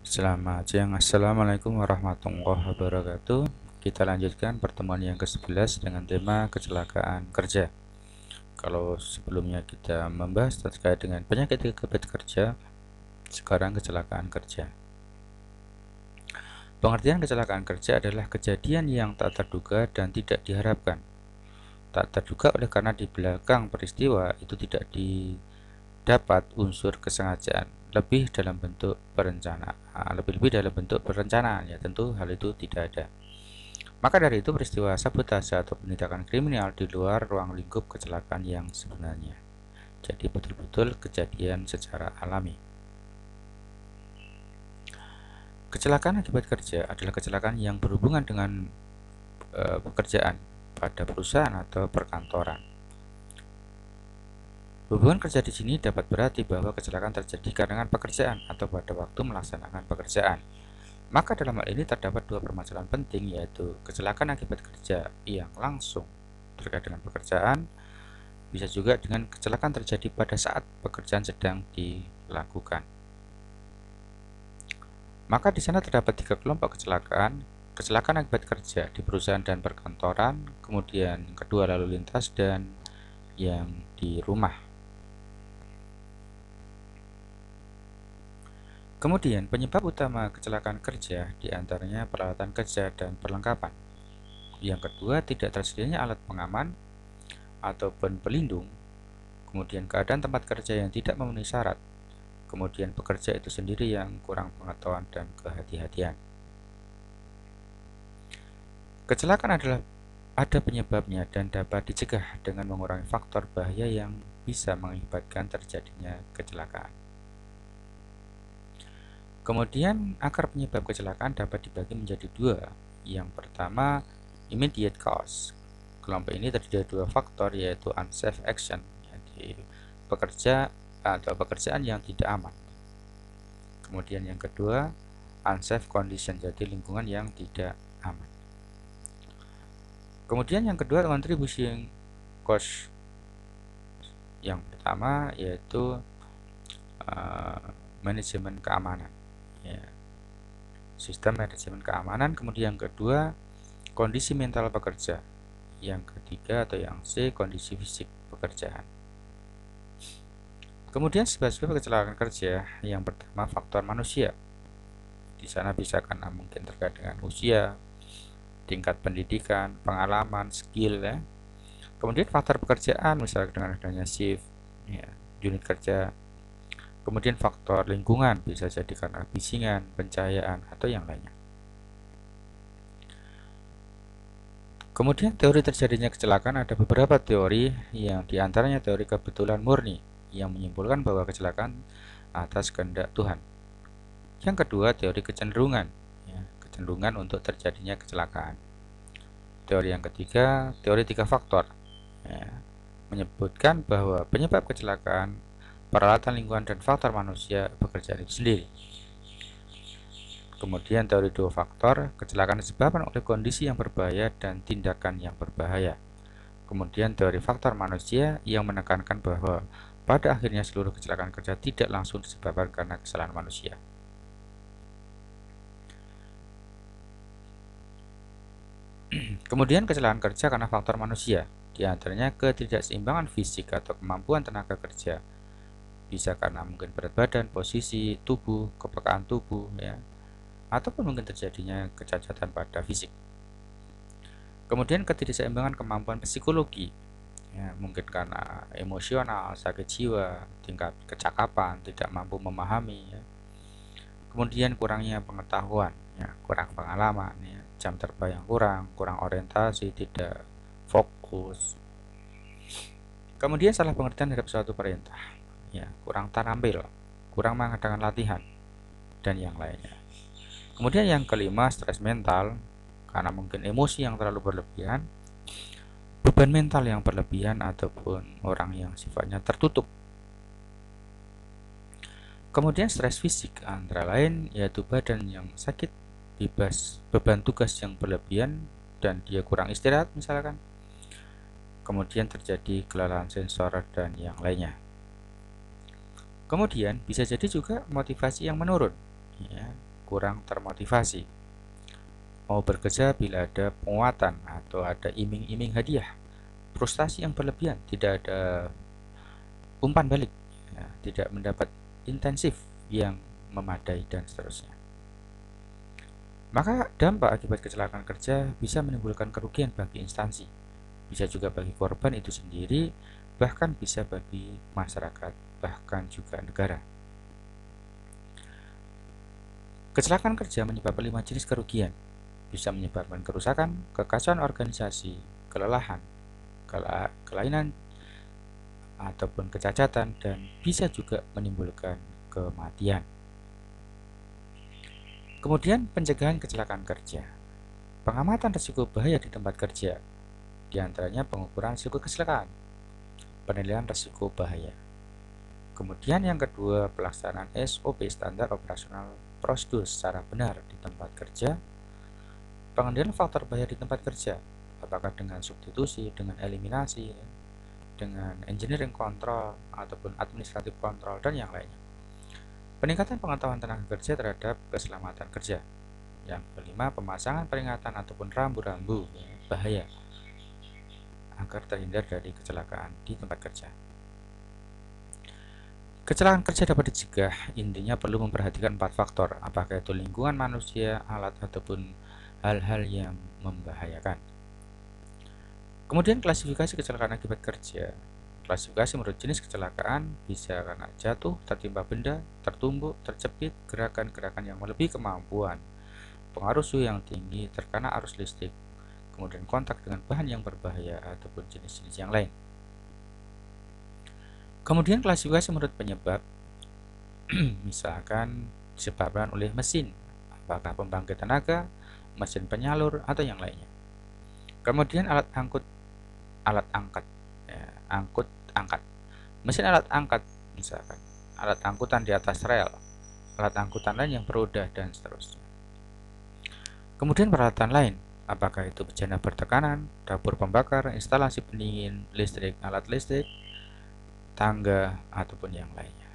Selamat siang, Assalamualaikum warahmatullahi wabarakatuh. Kita lanjutkan pertemuan yang ke-11 dengan tema kecelakaan kerja. Kalau sebelumnya kita membahas terkait dengan penyakit akibat kerja, sekarang kecelakaan kerja. Pengertian kecelakaan kerja adalah kejadian yang tak terduga dan tidak diharapkan. Tak terduga oleh karena di belakang peristiwa itu tidak didapat unsur kesengajaan, lebih dalam bentuk perencanaan, lebih dalam bentuk perencanaan, ya tentu hal itu tidak ada. Maka dari itu peristiwa sabotase atau penindakan kriminal di luar ruang lingkup kecelakaan yang sebenarnya. Jadi betul-betul kejadian secara alami. Kecelakaan akibat kerja adalah kecelakaan yang berhubungan dengan pekerjaan pada perusahaan atau perkantoran. Hubungan kerja di sini dapat berarti bahwa kecelakaan terjadi karena pekerjaan atau pada waktu melaksanakan pekerjaan. Maka dalam hal ini terdapat dua permasalahan penting, yaitu kecelakaan akibat kerja yang langsung terkait dengan pekerjaan, bisa juga dengan kecelakaan terjadi pada saat pekerjaan sedang dilakukan. Maka di sana terdapat tiga kelompok kecelakaan. Kecelakaan akibat kerja di perusahaan dan perkantoran, kemudian kedua lalu lintas, dan yang di rumah. Kemudian penyebab utama kecelakaan kerja diantaranya peralatan kerja dan perlengkapan. Yang kedua, tidak tersedianya alat pengaman ataupun pelindung. Kemudian keadaan tempat kerja yang tidak memenuhi syarat. Kemudian pekerja itu sendiri yang kurang pengetahuan dan kehati-hatian. Kecelakaan adalah ada penyebabnya dan dapat dicegah dengan mengurangi faktor bahaya yang bisa mengakibatkan terjadinya kecelakaan. Kemudian akar penyebab kecelakaan dapat dibagi menjadi dua. Yang pertama, immediate cause. Kelompok ini terdiri dari dua faktor, yaitu unsafe action, jadi pekerja atau pekerjaan yang tidak aman. Kemudian yang kedua, unsafe condition, jadi lingkungan yang tidak aman. Kemudian yang kedua, contribution cost. Yang pertama yaitu manajemen keamanan, ya, sistem manajemen keamanan. Kemudian yang kedua, kondisi mental pekerja. Yang ketiga atau yang C, kondisi fisik pekerjaan. Kemudian sebab-sebab kecelakaan kerja, yang pertama faktor manusia. Di sana bisa karena mungkin terkait dengan usia, tingkat pendidikan, pengalaman, skill, ya. Kemudian faktor pekerjaan, misalnya dengan adanya shift, ya, unit kerja. Kemudian faktor lingkungan, bisa jadi karena bisingan, pencahayaan, atau yang lainnya. Kemudian teori terjadinya kecelakaan, ada beberapa teori, yang diantaranya teori kebetulan murni yang menyimpulkan bahwa kecelakaan atas kehendak Tuhan. Yang kedua, teori kecenderungan, ya, kecenderungan untuk terjadinya kecelakaan. Teori yang ketiga, teori tiga faktor, ya, menyebutkan bahwa penyebab kecelakaan, peralatan, lingkungan, dan faktor manusia pekerjaan itu sendiri. Kemudian teori dua faktor, kecelakaan disebabkan oleh kondisi yang berbahaya dan tindakan yang berbahaya. Kemudian teori faktor manusia yang menekankan bahwa pada akhirnya seluruh kecelakaan kerja tidak langsung disebabkan karena kesalahan manusia. Kemudian kecelakaan kerja karena faktor manusia, di antaranya ketidakseimbangan fisik atau kemampuan tenaga kerja. Bisa karena mungkin berat badan, posisi tubuh, kepekaan tubuh, ya, ataupun mungkin terjadinya kecacatan pada fisik. Kemudian ketidakseimbangan kemampuan psikologi, ya, mungkin karena emosional, sakit jiwa, tingkat kecakapan, tidak mampu memahami, ya. Kemudian kurangnya pengetahuan, ya, kurang pengalaman, ya, jam terbang yang kurang orientasi, tidak fokus. Kemudian salah pengertian terhadap suatu perintah, ya, kurang terampil, kurang mengadakan latihan, dan yang lainnya. Kemudian yang kelima, stres mental, karena mungkin emosi yang terlalu berlebihan, beban mental yang berlebihan, ataupun orang yang sifatnya tertutup. Kemudian stres fisik antara lain yaitu badan yang sakit, bebas beban tugas yang berlebihan, dan dia kurang istirahat misalkan. Kemudian terjadi kelelahan sensor dan yang lainnya. Kemudian bisa jadi juga motivasi yang menurun, ya, kurang termotivasi. Mau bekerja bila ada penguatan atau ada iming-iming hadiah. Frustasi yang berlebihan, tidak ada umpan balik, ya, tidak mendapat intensif yang memadai, dan seterusnya. Maka dampak akibat kecelakaan kerja bisa menimbulkan kerugian bagi instansi, bisa juga bagi korban itu sendiri, bahkan bisa bagi masyarakat, bahkan juga negara. Kecelakaan kerja menyebabkan 5 jenis kerugian, bisa menyebabkan kerusakan, kekacauan organisasi, kelelahan, kelainan ataupun kecacatan, dan bisa juga menimbulkan kematian. Kemudian pencegahan kecelakaan kerja, pengamatan risiko bahaya di tempat kerja, diantaranya pengukuran risiko kecelakaan, penilaian risiko bahaya. Kemudian yang kedua, pelaksanaan SOP standar operasional prosedur secara benar di tempat kerja, pengendalian faktor bahaya di tempat kerja, apakah dengan substitusi, dengan eliminasi, dengan engineering control, ataupun administratif control, dan yang lainnya. Peningkatan pengetahuan tenaga kerja terhadap keselamatan kerja. Yang kelima, pemasangan peringatan ataupun rambu-rambu bahaya agar terhindar dari kecelakaan di tempat kerja. Kecelakaan kerja dapat dicegah, intinya perlu memperhatikan 4 faktor, apakah itu lingkungan manusia, alat, ataupun hal-hal yang membahayakan. Kemudian klasifikasi kecelakaan akibat kerja. Klasifikasi menurut jenis kecelakaan, bisa karena jatuh, tertimpa benda, tertumbuk, terjepit, gerakan-gerakan yang melebihi kemampuan, pengaruh suhu yang tinggi, terkena arus listrik, kemudian kontak dengan bahan yang berbahaya, ataupun jenis-jenis yang lain. Kemudian klasifikasi menurut penyebab, misalkan disebabkan oleh mesin, apakah pembangkit tenaga, mesin penyalur, atau yang lainnya. Kemudian alat angkat, angkat, mesin alat angkat, misalkan alat angkutan di atas rel, alat angkutan lain yang beroda, dan seterusnya. Kemudian peralatan lain, apakah itu bejana bertekanan, dapur pembakar, instalasi pendingin, listrik, alat listrik, tangga, ataupun yang lainnya.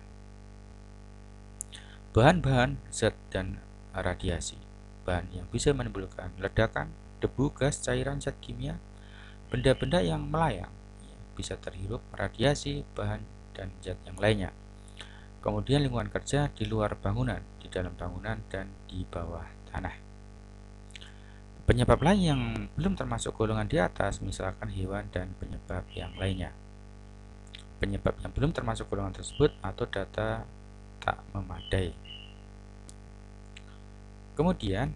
Bahan-bahan, zat, dan radiasi, bahan yang bisa menimbulkan ledakan, debu, gas, cairan, zat kimia, benda-benda yang melayang, bisa terhirup radiasi, bahan, dan zat yang lainnya. Kemudian lingkungan kerja di luar bangunan, di dalam bangunan, dan di bawah tanah. Penyebab lain yang belum termasuk golongan di atas, misalkan hewan dan penyebab yang lainnya. Penyebab yang belum termasuk golongan tersebut atau data tak memadai. Kemudian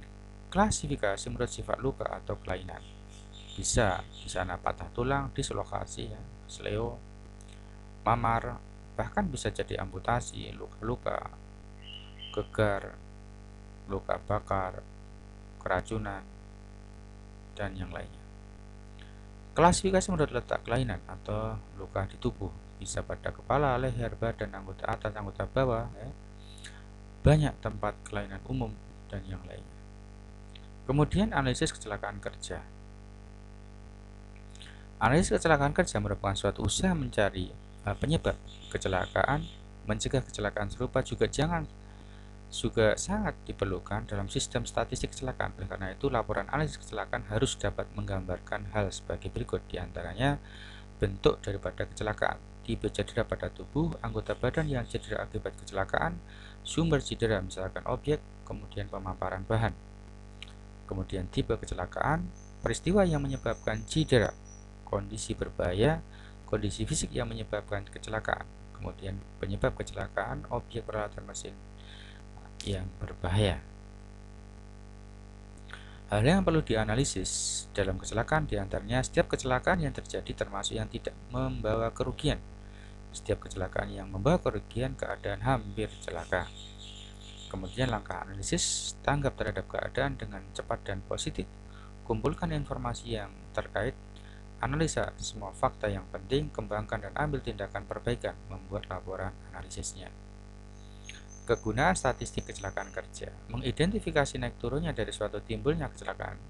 klasifikasi menurut sifat luka atau kelainan, bisa di sana patah tulang, dislokasi, sleo, mamar, bahkan bisa jadi amputasi, luka-luka, gegar, luka bakar, keracunan, dan yang lainnya. Klasifikasi menurut letak kelainan atau luka di tubuh, bisa pada kepala, leher, badan, anggota atas, anggota bawah, banyak tempat kelainan umum, dan yang lainnya. Kemudian analisis kecelakaan kerja. Analisis kecelakaan kerja merupakan suatu usaha mencari penyebab kecelakaan, mencegah kecelakaan serupa, juga sangat diperlukan dalam sistem statistik kecelakaan. Oleh karena itu, laporan analisis kecelakaan harus dapat menggambarkan hal sebagai berikut, diantaranya bentuk daripada kecelakaan, tipe cedera pada tubuh, anggota badan yang cedera akibat kecelakaan, sumber cedera misalkan objek, kemudian pemaparan bahan, kemudian tipe kecelakaan, peristiwa yang menyebabkan cedera, kondisi berbahaya, kondisi fisik yang menyebabkan kecelakaan, kemudian penyebab kecelakaan, objek, peralatan, mesin yang berbahaya. Hal yang perlu dianalisis dalam kecelakaan diantaranya setiap kecelakaan yang terjadi termasuk yang tidak membawa kerugian. Setiap kecelakaan yang membawa kerugian, keadaan hampir celaka. Kemudian langkah analisis, tanggap terhadap keadaan dengan cepat dan positif, kumpulkan informasi yang terkait, analisa semua fakta yang penting, kembangkan dan ambil tindakan perbaikan, membuat laporan analisisnya. Kegunaan statistik kecelakaan kerja, mengidentifikasi naik turunnya dari suatu timbulnya kecelakaan,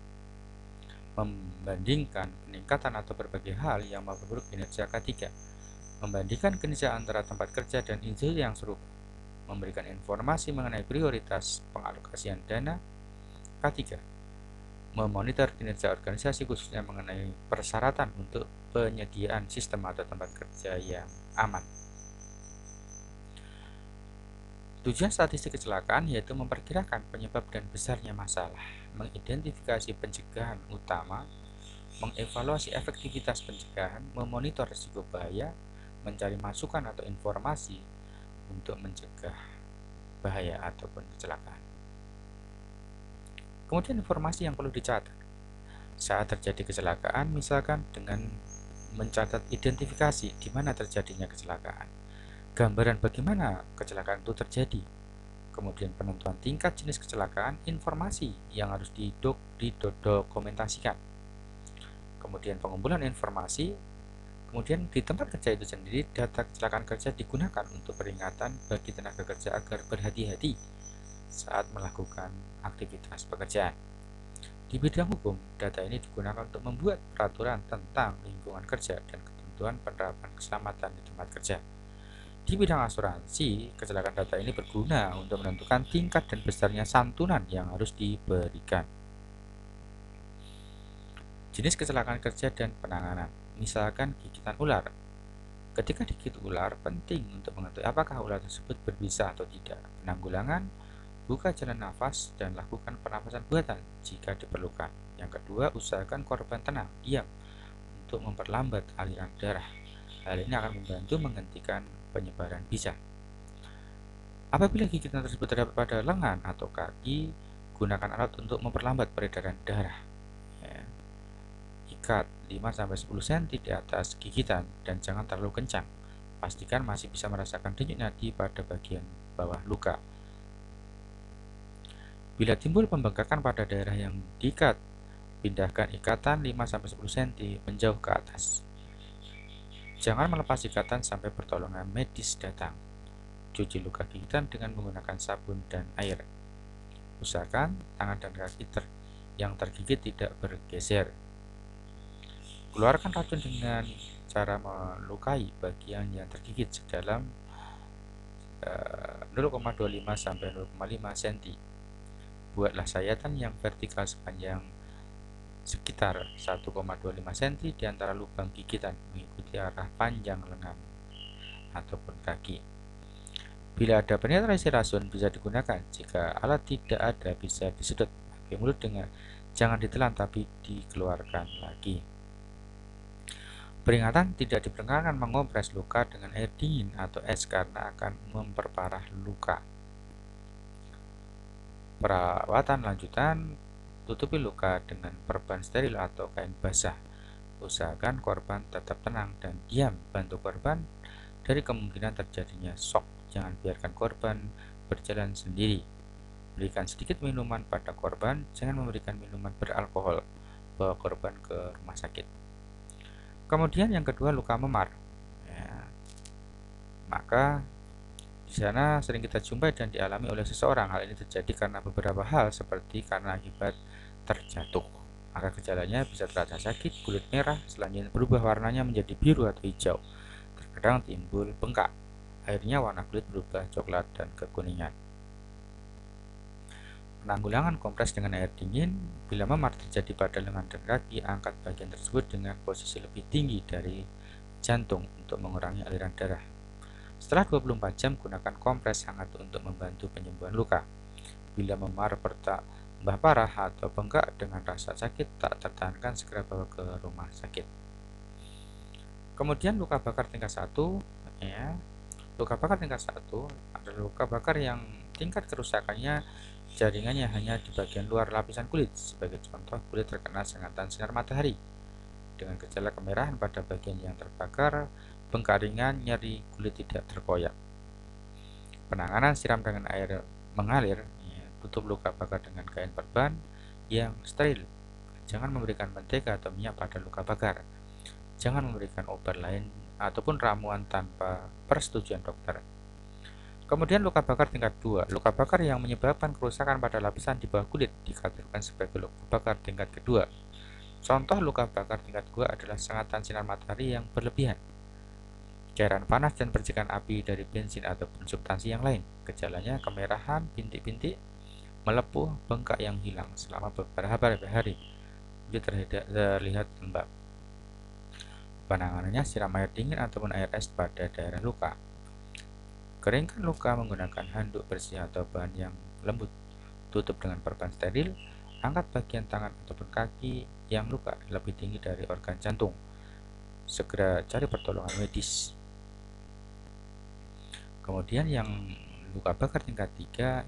membandingkan peningkatan atau berbagai hal yang memperburuk kinerja K3, membandingkan kinerja antara tempat kerja dan industri yang serupa, memberikan informasi mengenai prioritas pengalokasian dana. Ketiga, memonitor kinerja organisasi khususnya mengenai persyaratan untuk penyediaan sistem atau tempat kerja yang aman. Tujuan statistik kecelakaan yaitu memperkirakan penyebab dan besarnya masalah, mengidentifikasi pencegahan utama, mengevaluasi efektivitas pencegahan, memonitor risiko bahaya, mencari masukan atau informasi untuk mencegah bahaya ataupun kecelakaan. Kemudian informasi yang perlu dicatat saat terjadi kecelakaan, misalkan dengan mencatat identifikasi di mana terjadinya kecelakaan, gambaran bagaimana kecelakaan itu terjadi, kemudian penentuan tingkat jenis kecelakaan, informasi yang harus didokumentasikan, kemudian pengumpulan informasi, kemudian di tempat kerja itu sendiri data kecelakaan kerja digunakan untuk peringatan bagi tenaga kerja agar berhati-hati saat melakukan aktivitas pekerjaan. Di bidang hukum, data ini digunakan untuk membuat peraturan tentang lingkungan kerja dan ketentuan penerapan keselamatan di tempat kerja. Di bidang asuransi, kecelakaan data ini berguna untuk menentukan tingkat dan besarnya santunan yang harus diberikan. Jenis kecelakaan kerja dan penanganan, misalkan gigitan ular. Ketika digigit ular, penting untuk mengetahui apakah ular tersebut berbisa atau tidak. Penanggulangan, buka jalan nafas dan lakukan pernafasan buatan jika diperlukan. Yang kedua, usahakan korban tenang, diam, untuk memperlambat aliran darah. Hal ini akan membantu menghentikan penyebaran bisa. Apabila gigitan tersebut terdapat pada lengan atau kaki, gunakan alat untuk memperlambat peredaran darah. Ikat 5-10 cm di atas gigitan dan jangan terlalu kencang. Pastikan masih bisa merasakan denyut nadi pada bagian bawah luka. Bila timbul pembengkakan pada daerah yang diikat, pindahkan ikatan 5-10 cm menjauh ke atas. Jangan melepas ikatan sampai pertolongan medis datang. Cuci luka gigitan dengan menggunakan sabun dan air. Usahakan tangan dan kaki yang tergigit tidak bergeser. Keluarkan racun dengan cara melukai bagian yang tergigit sedalam 0,25 sampai 0,5 cm. Buatlah sayatan yang vertikal sepanjang sekitar 1,25 cm di antara lubang gigitan mengikuti arah panjang lengan ataupun kaki. Bila ada penetrasi racun bisa digunakan, jika alat tidak ada bisa disedot pakai mulut dengan jangan ditelan tapi dikeluarkan lagi. Peringatan, tidak diperkenankan mengompres luka dengan air dingin atau es karena akan memperparah luka. Perawatan lanjutan, tutupi luka dengan perban steril atau kain basah. Usahakan korban tetap tenang dan diam. Bantu korban dari kemungkinan terjadinya shock. Jangan biarkan korban berjalan sendiri. Berikan sedikit minuman pada korban. Jangan memberikan minuman beralkohol. Bawa korban ke rumah sakit. Kemudian yang kedua, luka memar. Maka di sana sering kita jumpai dan dialami oleh seseorang. Hal ini terjadi karena beberapa hal seperti karena akibat terjatuh. Maka gejalanya bisa terasa sakit, kulit merah, selanjutnya berubah warnanya menjadi biru atau hijau. Terkadang timbul bengkak. Akhirnya warna kulit berubah coklat dan kekuningan. Penanggulangan, kompres dengan air dingin. Bila memar terjadi pada lengan dan kaki, angkat bagian tersebut dengan posisi lebih tinggi dari jantung untuk mengurangi aliran darah. Setelah 24 jam, gunakan kompres hangat untuk membantu penyembuhan luka. Bila memar bertambah parah atau bengkak dengan rasa sakit tak tertahankan, segera bawa ke rumah sakit. Kemudian luka bakar tingkat 1, luka bakar tingkat 1 adalah luka bakar yang tingkat kerusakannya jaringannya hanya di bagian luar lapisan kulit. Sebagai contoh, kulit terkena sengatan sinar matahari dengan gejala kemerahan pada bagian yang terbakar, bengkak ringan, nyeri, kulit tidak terkoyak. Penanganan, siram dengan air mengalir, tutup luka bakar dengan kain perban yang steril. Jangan memberikan mentega atau minyak pada luka bakar. Jangan memberikan obat lain ataupun ramuan tanpa persetujuan dokter. Kemudian luka bakar tingkat 2. Luka bakar yang menyebabkan kerusakan pada lapisan di bawah kulit dikategorikan sebagai luka bakar tingkat kedua. Contoh luka bakar tingkat 2 adalah sengatan sinar matahari yang berlebihan. cairan panas dan percikan api dari bensin ataupun substansi yang lain. Gejalanya kemerahan, bintik-bintik, melepuh, bengkak yang hilang selama beberapa hari. Kulit terlihat lembab. Penanganannya siram air dingin ataupun air es pada daerah luka. Keringkan luka menggunakan handuk bersih atau bahan yang lembut. Tutup dengan perban steril. Angkat bagian tangan ataupun kaki yang luka lebih tinggi dari organ jantung. Segera cari pertolongan medis. Kemudian yang luka bakar tingkat 3,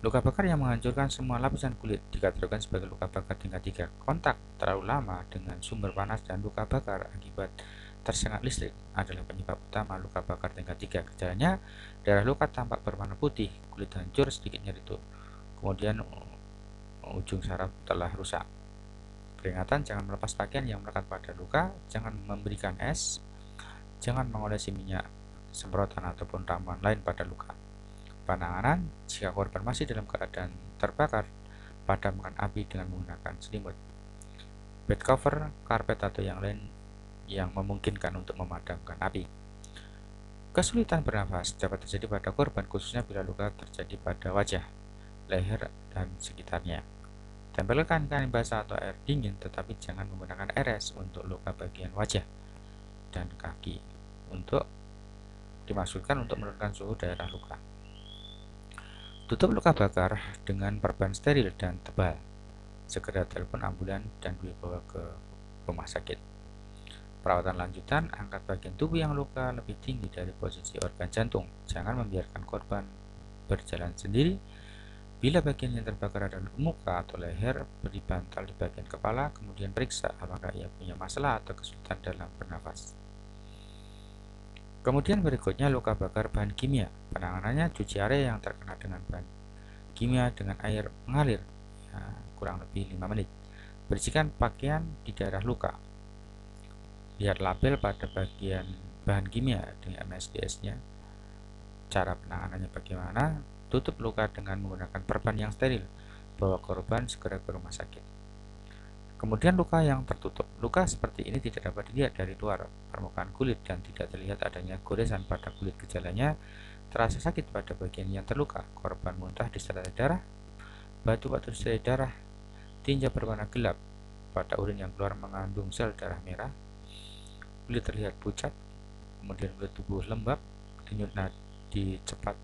luka bakar yang menghancurkan semua lapisan kulit dikategorikan sebagai luka bakar tingkat 3. Kontak terlalu lama dengan sumber panas dan luka bakar akibat tersengat listrik adalah penyebab utama luka bakar tingkat 3. Gejalanya, darah luka tampak berwarna putih, kulit hancur, sedikit nyeri kemudian ujung saraf telah rusak. Peringatan, jangan melepas pakaian yang melekat pada luka, jangan memberikan es, jangan mengolesi minyak semprotan ataupun ramuan lain pada luka. Penanganan, jika korban masih dalam keadaan terbakar, padamkan api dengan menggunakan selimut, bed cover, karpet atau yang lain yang memungkinkan untuk memadamkan api. Kesulitan bernafas dapat terjadi pada korban, khususnya bila luka terjadi pada wajah, leher, dan sekitarnya. Tempelkan kain basah atau air dingin, tetapi jangan menggunakan air es untuk luka bagian wajah dan kaki dimaksudkan untuk menurunkan suhu daerah luka. Tutup luka bakar dengan perban steril dan tebal. Segera telepon ambulan dan dibawa ke rumah sakit. Perawatan lanjutan, angkat bagian tubuh yang luka lebih tinggi dari posisi organ jantung. Jangan membiarkan korban berjalan sendiri. Bila bagian yang terbakar adalah muka atau leher, beri bantal di bagian kepala, kemudian periksa apakah ia punya masalah atau kesulitan dalam bernafas. Kemudian berikutnya luka bakar bahan kimia. Penanganannya, cuci area yang terkena dengan bahan kimia dengan air mengalir kurang lebih 5 menit. Bersihkan pakaian di daerah luka. Lihat label pada bagian bahan kimia dengan MSDS-nya. Cara penanganannya bagaimana? Tutup luka dengan menggunakan perban yang steril. Bawa korban segera ke rumah sakit. Kemudian luka yang tertutup. Luka seperti ini tidak dapat dilihat dari luar permukaan kulit dan tidak terlihat adanya goresan pada kulit. Gejalanya, terasa sakit pada bagian yang terluka. Korban muntah disertai darah, batuk atau disertai darah, tinja berwarna gelap pada urin yang keluar mengandung sel darah merah. Kulit terlihat pucat, kemudian kulit tubuh lembab, denyut nadi cepat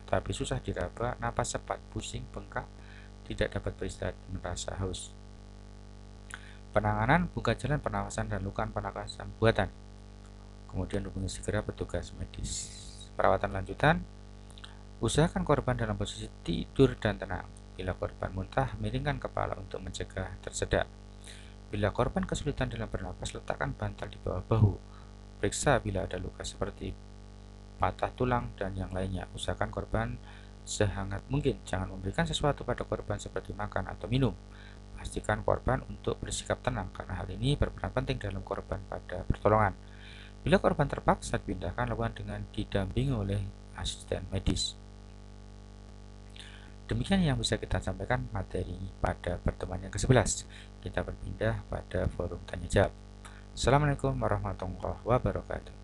tetapi susah diraba, napas cepat, pusing, bengkak, tidak dapat beristirahat, merasa haus. Penanganan, buka jalan pernafasan dan lakukan pernafasan buatan. Kemudian hubungi segera petugas medis. Perawatan lanjutan, usahakan korban dalam posisi tidur dan tenang. Bila korban muntah, miringkan kepala untuk mencegah tersedak. Bila korban kesulitan dalam bernapas, letakkan bantal di bawah bahu. Periksa bila ada luka seperti patah tulang dan yang lainnya. Usahakan korban sehangat mungkin. Jangan memberikan sesuatu pada korban seperti makan atau minum. Pastikan korban untuk bersikap tenang karena hal ini berperan penting dalam korban pada pertolongan. Bila korban terpaksa dipindahkan, lakukan dengan didampingi oleh asisten medis. Demikian yang bisa kita sampaikan materi pada pertemuan yang ke-11. Kita berpindah pada forum tanya jawab. Assalamualaikum warahmatullahi wabarakatuh.